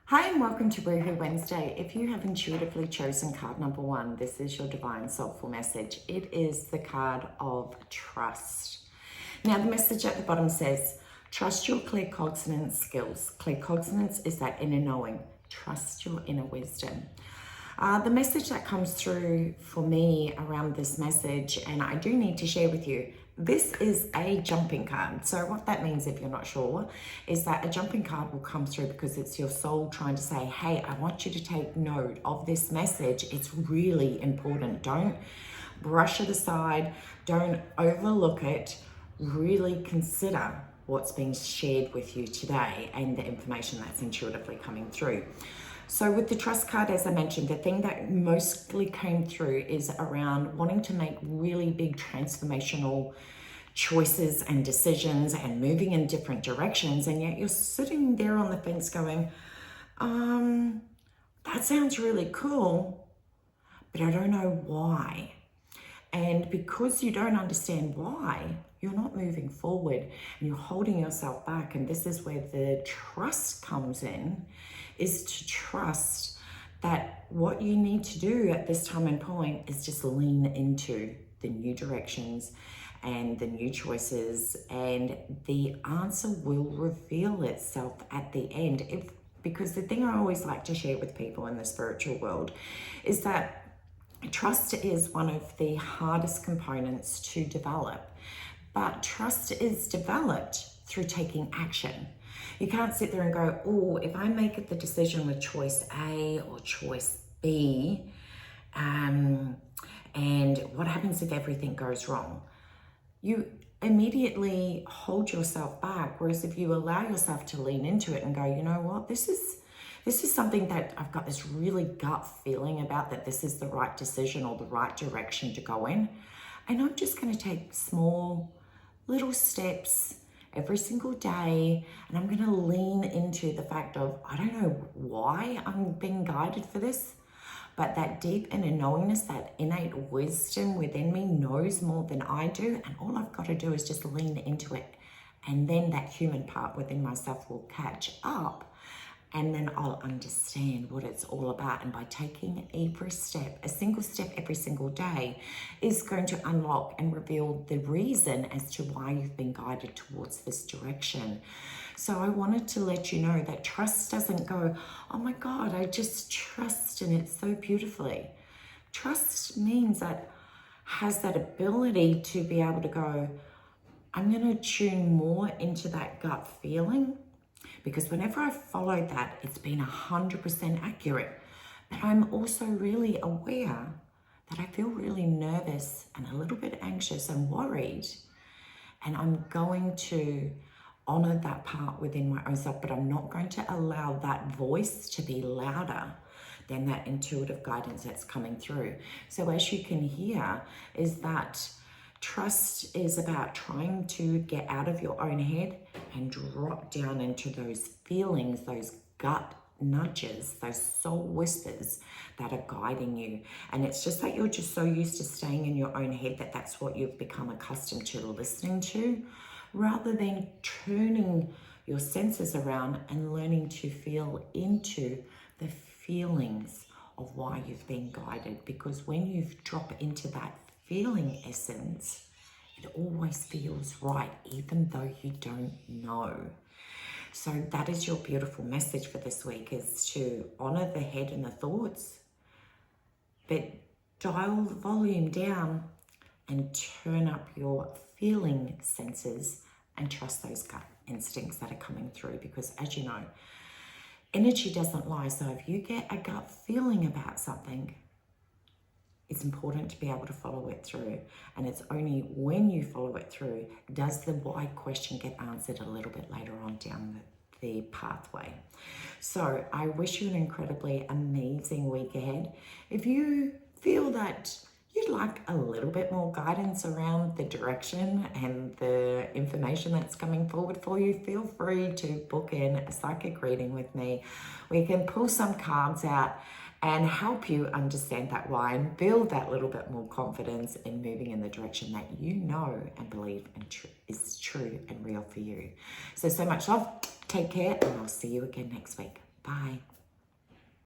Hi and welcome to BEYOU Wednesday. If you have intuitively chosen card number 1, this is your divine soulful message. It is the card of trust. Now the message at the bottom says, trust your claircognizance skills. Claircognizance is that inner knowing. Trust your inner wisdom. The message that comes through for me around this message, and I do need to share with you, this is a jumping card. So what that means, if you're not sure, is that a jumping card will come through because it's your soul trying to say, hey, I want you to take note of this message. It's really important. Don't brush it aside. Don't overlook it. Really consider what's being shared with you today and the information that's intuitively coming through. So with the trust card, as I mentioned, the thing that mostly came through is around wanting to make really big transformational choices and decisions and moving in different directions. And yet you're sitting there on the fence going, that sounds really cool, but I don't know why. And because you don't understand why, you're not moving forward and you're holding yourself back. And this is where the trust comes in, is to trust that what you need to do at this time and point is just lean into the new directions and the new choices, and the answer will reveal itself at the end. Because the thing I always like to share with people in the spiritual world is that trust is one of the hardest components to develop, but trust is developed through taking action. You can't sit there and go, oh, if I make the decision with choice A or choice B, and what happens if everything goes wrong? You immediately hold yourself back. Whereas if you allow yourself to lean into it and go, you know what, this is something that I've got this really gut feeling about, that this is the right decision or the right direction to go in. And I'm just going to take small little steps every single day, and I'm going to lean into the fact of, I don't know why I'm being guided for this, but that deep inner knowingness, that innate wisdom within me knows more than I do, and all I've got to do is just lean into it, and then that human part within myself will catch up, and then I'll understand what it's all about. And by taking every step, a single step every single day, is going to unlock and reveal the reason as to why you've been guided towards this direction. So I wanted to let you know that trust doesn't go, oh my God, I just trust in it so beautifully. Trust means that has that ability to be able to go, I'm going to tune more into that gut feeling, because whenever I've followed that, it's been 100% accurate. But I'm also really aware that I feel really nervous and a little bit anxious and worried. And I'm going to honor that part within my own self, but I'm not going to allow that voice to be louder than that intuitive guidance that's coming through. So as you can hear, is that trust is about trying to get out of your own head and drop down into those feelings, those gut nudges, those soul whispers that are guiding you. And it's just that you're just so used to staying in your own head that that's what you've become accustomed to listening to, rather than turning your senses around and learning to feel into the feelings of why you've been guided. Because when you drop into that feeling essence, it always feels right, even though you don't know. So that is your beautiful message for this week, is to honor the head and the thoughts, but dial the volume down and turn up your feeling senses and trust those gut instincts that are coming through. Because as you know, energy doesn't lie. So if you get a gut feeling about something, it's important to be able to follow it through. And it's only when you follow it through does the why question get answered a little bit later on down the pathway. So I wish you an incredibly amazing week ahead. If you feel that you'd like a little bit more guidance around the direction and the information that's coming forward for you, feel free to book in a psychic reading with me. We can pull some cards out and help you understand that why and build that little bit more confidence in moving in the direction that you know and believe is true and real for you. So much love, take care, and I'll see you again next week. Bye.